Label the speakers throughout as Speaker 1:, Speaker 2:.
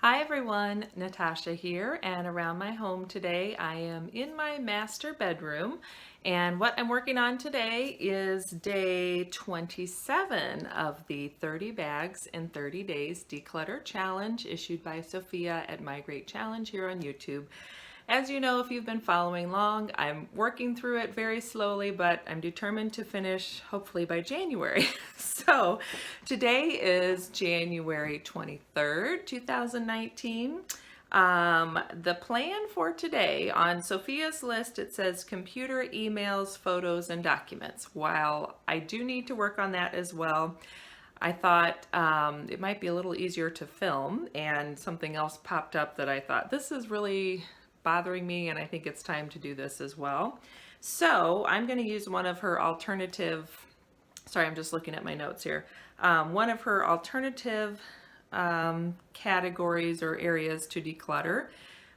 Speaker 1: Hi everyone, Natasha here, and around my home today I am in my master bedroom, and what I'm working on today is day 27 of the 30 bags in 30 days declutter challenge issued by Sophia at My Great Challenge here on YouTube. As you know, if you've been following along, I'm working through it very slowly, but I'm determined to finish hopefully by January. So today is January 23rd, 2019. The plan for today on Sophia's list, it says computer, emails, photos, and documents. While I do need to work on that as well, I thought it might be a little easier to film, and something else popped up that I thought this is really bothering me, and I think it's time to do this as well. So I'm going to use one of her alternative, sorry, I'm just looking at my notes here, one of her alternative categories or areas to declutter,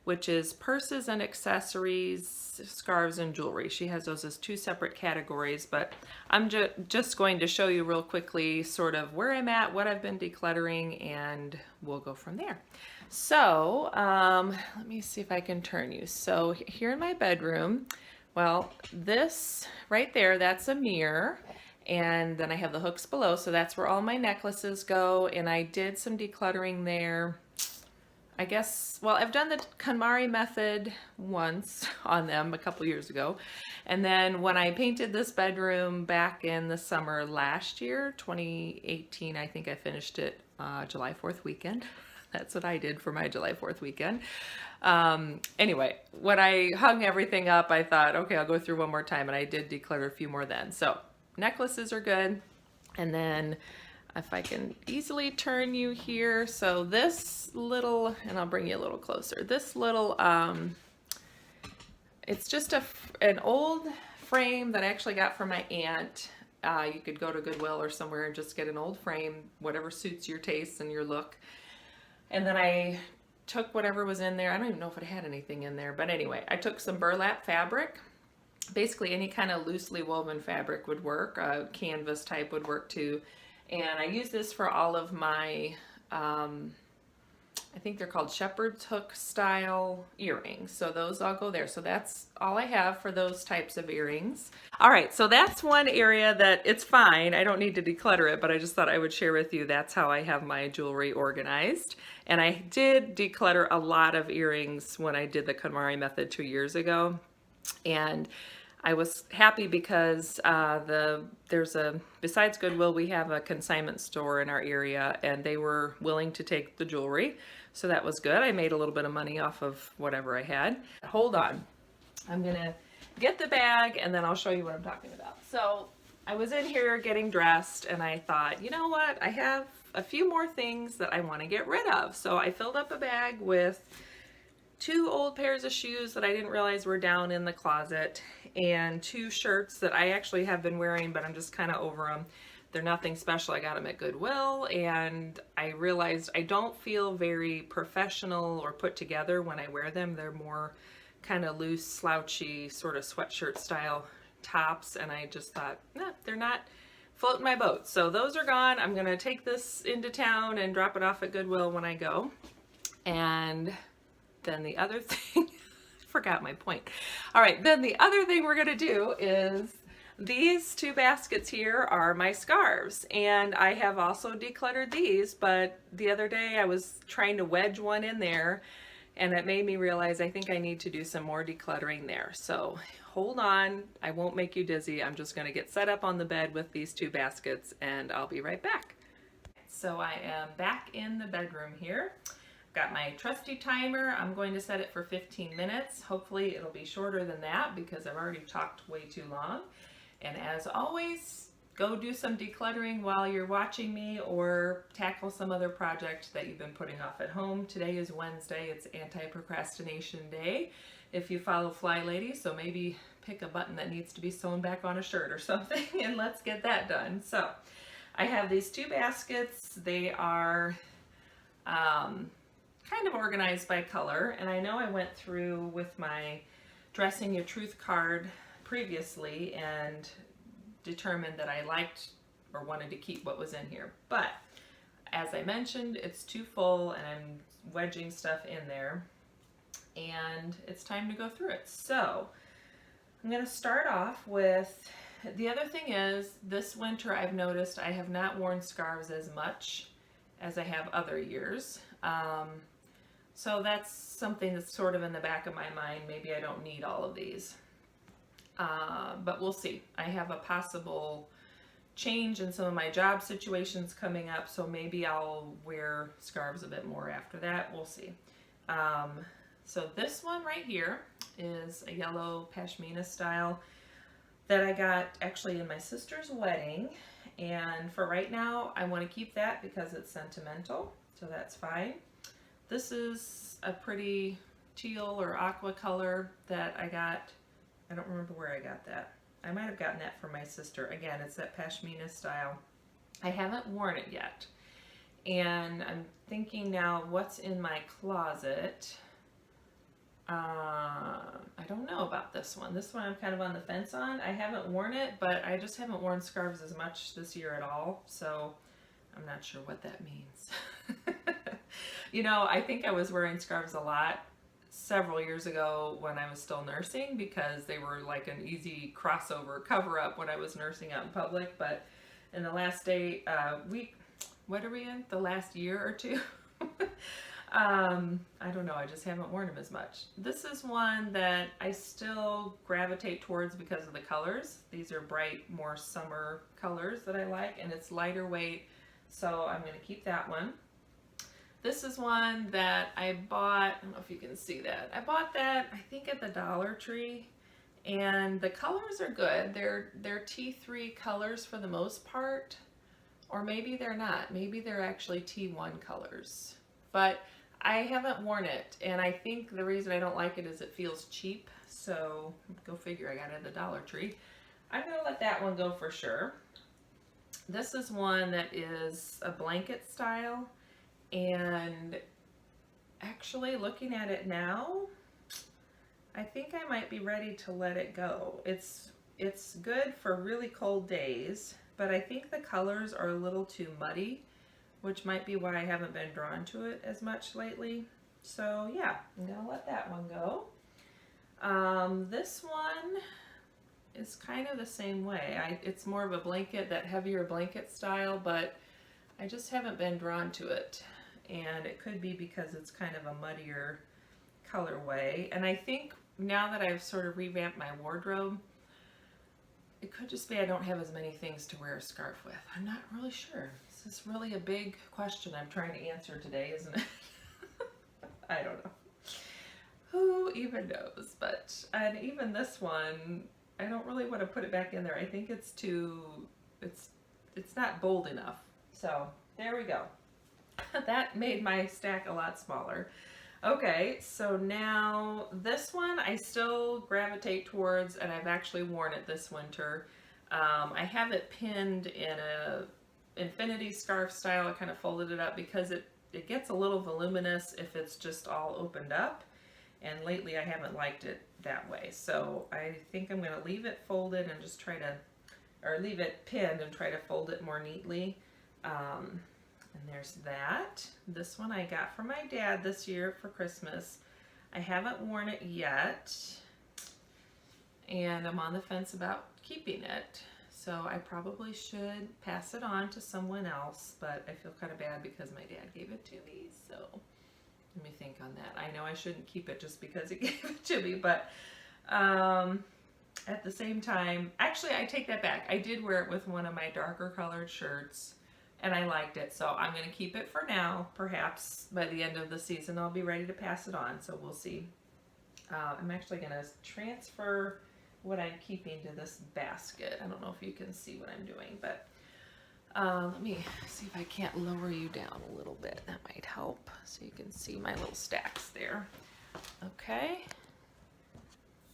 Speaker 1: which is purses and accessories, scarves and jewelry. She has those as two separate categories, but I'm just going to show you real quickly sort of where I'm at, what I've been decluttering, and we'll go from there. So let me see if I can turn you. So here in my bedroom, well, this right there, that's a mirror. And then I have the hooks below, so that's where all my necklaces go. And I did some decluttering there. I guess, well, I've done the KonMari method once on them a couple years ago. And then when I painted this bedroom back in the summer last year, 2018, I think I finished it July 4th weekend. That's what I did for my July 4th weekend. Anyway, when I hung everything up, I thought, okay, I'll go through one more time, and I did declutter a few more then. So necklaces are good. And then if I can easily turn you here. So this little, and I'll bring you a little closer. This little, it's just an old frame that I actually got from my aunt. You could go to Goodwill or somewhere and just get an old frame, whatever suits your taste and your look. And then I took whatever was in there. I don't even know if it had anything in there, but anyway, I took some burlap fabric. Basically any kind of loosely woven fabric would work. Canvas type would work too. And I use this for all of my, I think they're called shepherd's hook style earrings. So those all go there. So that's all I have for those types of earrings. All right, so that's one area that it's fine. I don't need to declutter it, but I just thought I would share with you that's how I have my jewelry organized. And I did declutter a lot of earrings when I did the KonMari method 2 years ago. And I was happy because besides Goodwill, we have a consignment store in our area, and they were willing to take the jewelry. So that was good. I made a little bit of money off of whatever I had. Hold on. I'm gonna get the bag and then I'll show you what I'm talking about. So I was in here getting dressed and I thought, you know what? I have a few more things that I want to get rid of. So I filled up a bag with 2 old pairs of shoes that I didn't realize were down in the closet, and 2 shirts that I actually have been wearing, but I'm just kind of over them. They're nothing special. I got them at Goodwill, and I realized I don't feel very professional or put together when I wear them. They're more kind of loose, slouchy, sort of sweatshirt style tops, and I just thought, nah, they're not floating my boat. So those are gone. I'm going to take this into town and drop it off at Goodwill when I go. And then the other thing, forgot my point. All right, then the other thing we're gonna do is these 2 baskets here are my scarves, and I have also decluttered these, but the other day I was trying to wedge one in there, and it made me realize I think I need to do some more decluttering there. So hold on, I won't make you dizzy. I'm just gonna get set up on the bed with these 2 baskets, and I'll be right back. So I am back in the bedroom here. Got my trusty timer. I'm going to set it for 15 minutes. Hopefully it'll be shorter than that because I've already talked way too long. And as always, go do some decluttering while you're watching me or tackle some other project that you've been putting off at home. Today is Wednesday. It's anti-procrastination day if you follow Fly Lady. So maybe pick a button that needs to be sewn back on a shirt or something and let's get that done. So I have these 2 baskets. They are kind of organized by color, and I know I went through with my Dressing Your Truth card previously and determined that I liked or wanted to keep what was in here, but as I mentioned, it's too full and I'm wedging stuff in there, and it's time to go through it. So I'm going to start off with, the other thing is, this winter I've noticed I have not worn scarves as much as I have other years. So that's something that's sort of in the back of my mind. Maybe I don't need all of these. But we'll see. I have a possible change in some of my job situations coming up, so maybe I'll wear scarves a bit more after that. We'll see. So this one right here is a yellow pashmina style that I got actually in my sister's wedding, and for right now I want to keep that because it's sentimental, so that's fine. This is a pretty teal or aqua color that I got. I don't remember where I got that. I might have gotten that from my sister. Again, it's that pashmina style. I haven't worn it yet, and I'm thinking now what's in my closet. I don't know about this one. This one I'm kind of on the fence on. I haven't worn it, but I just haven't worn scarves as much this year at all, so I'm not sure what that means. You know, I think I was wearing scarves a lot several years ago when I was still nursing, because they were like an easy crossover cover-up when I was nursing out in public. But in the last week, what are we in? The last year or two? I don't know, I just haven't worn them as much. This is one that I still gravitate towards because of the colors. These are bright, more summer colors that I like, and it's lighter weight, so I'm going to keep that one. This is one that I bought, I don't know if you can see that. I bought that, I think, at the Dollar Tree, and the colors are good. They're T3 colors for the most part, or maybe they're not. Maybe they're actually T1 colors. But I haven't worn it, and I think the reason I don't like it is it feels cheap, so go figure, I got it at the Dollar Tree. I'm going to let that one go for sure. This is one that is a blanket style, and actually looking at it now, I think I might be ready to let it go. It's good for really cold days, but I think the colors are a little too muddy, which might be why I haven't been drawn to it as much lately. So yeah, I'm gonna let that one go. This one is kind of the same way. It's more of a blanket, that heavier blanket style, but I just haven't been drawn to it. And it could be because it's kind of a muddier colorway. And I think now that I've sort of revamped my wardrobe, it could just be I don't have as many things to wear a scarf with. I'm not really sure. This is really a big question I'm trying to answer today, isn't it? I don't know. Who even knows? But, and even this one, I don't really want to put it back in there. I think it's too, it's not bold enough. So there we go. That made my stack a lot smaller. Okay, so now this one I still gravitate towards, and I've actually worn it this winter. I have it pinned in a infinity scarf style. I kind of folded it up because it gets a little voluminous if it's just all opened up, and lately I haven't liked it that way. So I think I'm going to leave it folded and just try to, or leave it pinned and try to fold it more neatly. And there's that. This one I got from my dad this year for Christmas. I haven't worn it yet, and I'm on the fence about keeping it. So I probably should pass it on to someone else, but I feel kind of bad because my dad gave it to me. So let me think on that. I know I shouldn't keep it just because he gave it to me, but at the same time, actually I take that back. I did wear it with one of my darker colored shirts, and I liked it, so I'm going to keep it for now. Perhaps by the end of the season I'll be ready to pass it on, so we'll see. I'm actually going to transfer what I'm keeping to this basket. I don't know if you can see what I'm doing, but let me see if I can't lower you down a little bit. That might help, so you can see my little stacks there. Okay.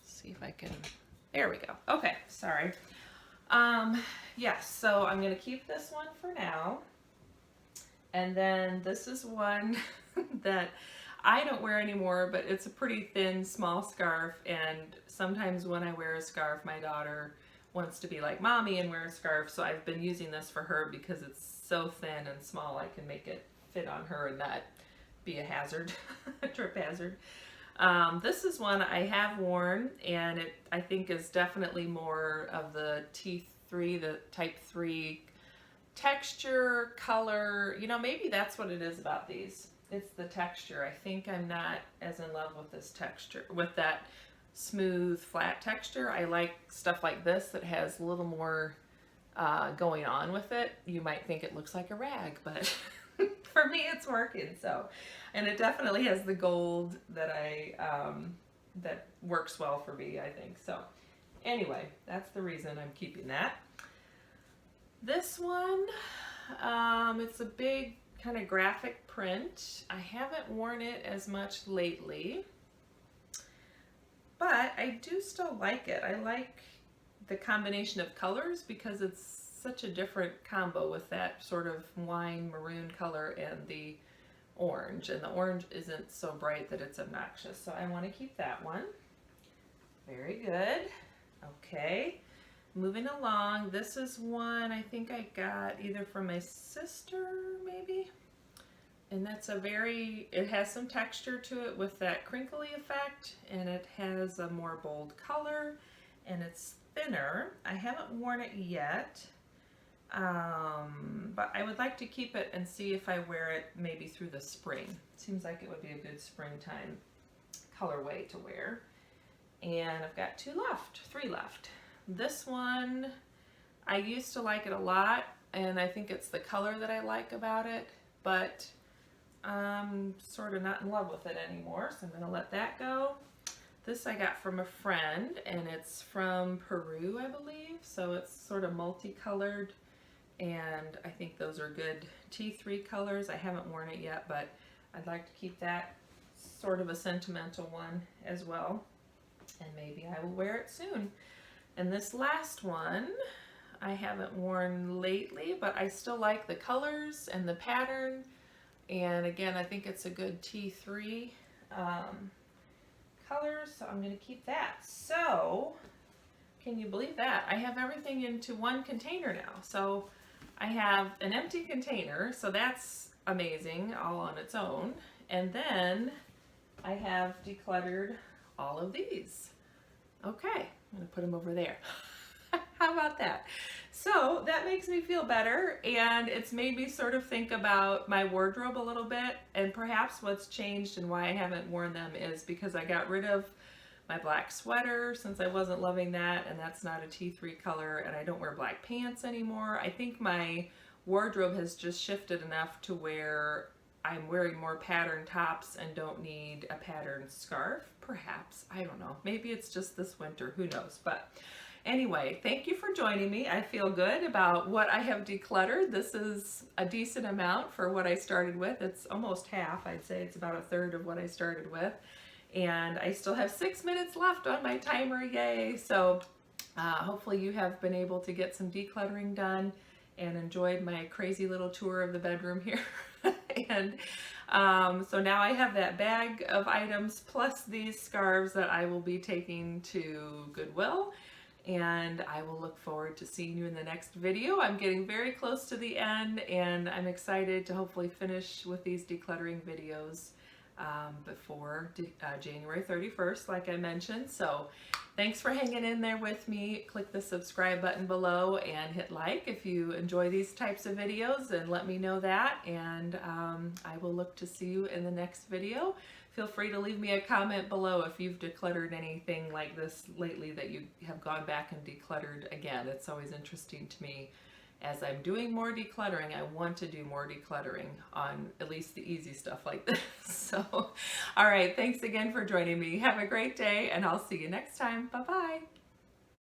Speaker 1: See if I can, there we go. Okay, sorry. Yes, so I'm going to keep this one for now. And then this is one that I don't wear anymore, but it's a pretty thin, small scarf. And sometimes when I wear a scarf, my daughter wants to be like mommy and wear a scarf. So I've been using this for her because it's so thin and small, I can make it fit on her and not be a hazard, a trip hazard. This is one I have worn, and it I think is definitely more of the T3, the type 3 texture, color. You know, maybe that's what it is about these. It's the texture. I think I'm not as in love with this texture, with that smooth, flat texture. I like stuff like this that has a little more going on with it. You might think it looks like a rag, but for me it's working. So, and it definitely has the gold that that works well for me, I think. So anyway, that's the reason I'm keeping that. This one, it's a big kind of graphic print. I haven't worn it as much lately, but I do still like it. I like the combination of colors because it's such a different combo with that sort of wine maroon color and the orange. And the orange isn't so bright that it's obnoxious. So I want to keep that one. Very good. Okay. Moving along, this is one I think I got either from my sister, maybe. And that's it has some texture to it with that crinkly effect, and it has a more bold color, and it's thinner. I haven't worn it yet, but I would like to keep it and see if I wear it maybe through the spring. Seems like it would be a good springtime colorway to wear. And I've got three left. This one, I used to like it a lot, and I think it's the color that I like about it, but I'm sort of not in love with it anymore, so I'm going to let that go. This I got from a friend, and it's from Peru, I believe, so it's sort of multicolored, and I think those are good T3 colors. I haven't worn it yet, but I'd like to keep that sort of a sentimental one as well, and maybe I will wear it soon. And this last one I haven't worn lately, but I still like the colors and the pattern. And again, I think it's a good T3 color, so I'm going to keep that. So, can you believe that? I have everything into one container now. So, I have an empty container, so that's amazing all on its own. And then I have decluttered all of these. Okay. I'm going to put them over there. How about that? So that makes me feel better, and it's made me sort of think about my wardrobe a little bit, and perhaps what's changed and why I haven't worn them is because I got rid of my black sweater since I wasn't loving that, and that's not a T3 color, and I don't wear black pants anymore. I think my wardrobe has just shifted enough to where I'm wearing more patterned tops and don't need a patterned scarf, perhaps. I don't know. Maybe it's just this winter. Who knows? But anyway, thank you for joining me. I feel good about what I have decluttered. This is a decent amount for what I started with. It's almost half. I'd say it's about a third of what I started with. And I still have 6 minutes left on my timer. Yay! So hopefully you have been able to get some decluttering done and enjoyed my crazy little tour of the bedroom here. And so now I have that bag of items plus these scarves that I will be taking to Goodwill, and I will look forward to seeing you in the next video. I'm getting very close to the end, and I'm excited to hopefully finish with these decluttering videos before January 31st, like I mentioned. So thanks for hanging in there with me. Click the subscribe button below and hit like if you enjoy these types of videos, and let me know that, and I will look to see you in the next video. Feel free to leave me a comment below if you've decluttered anything like this lately that you have gone back and decluttered again. It's always interesting to me. As I'm doing more decluttering, I want to do more decluttering on at least the easy stuff like this. So, all right, thanks again for joining me. Have a great day, and I'll see you next time. Bye-bye.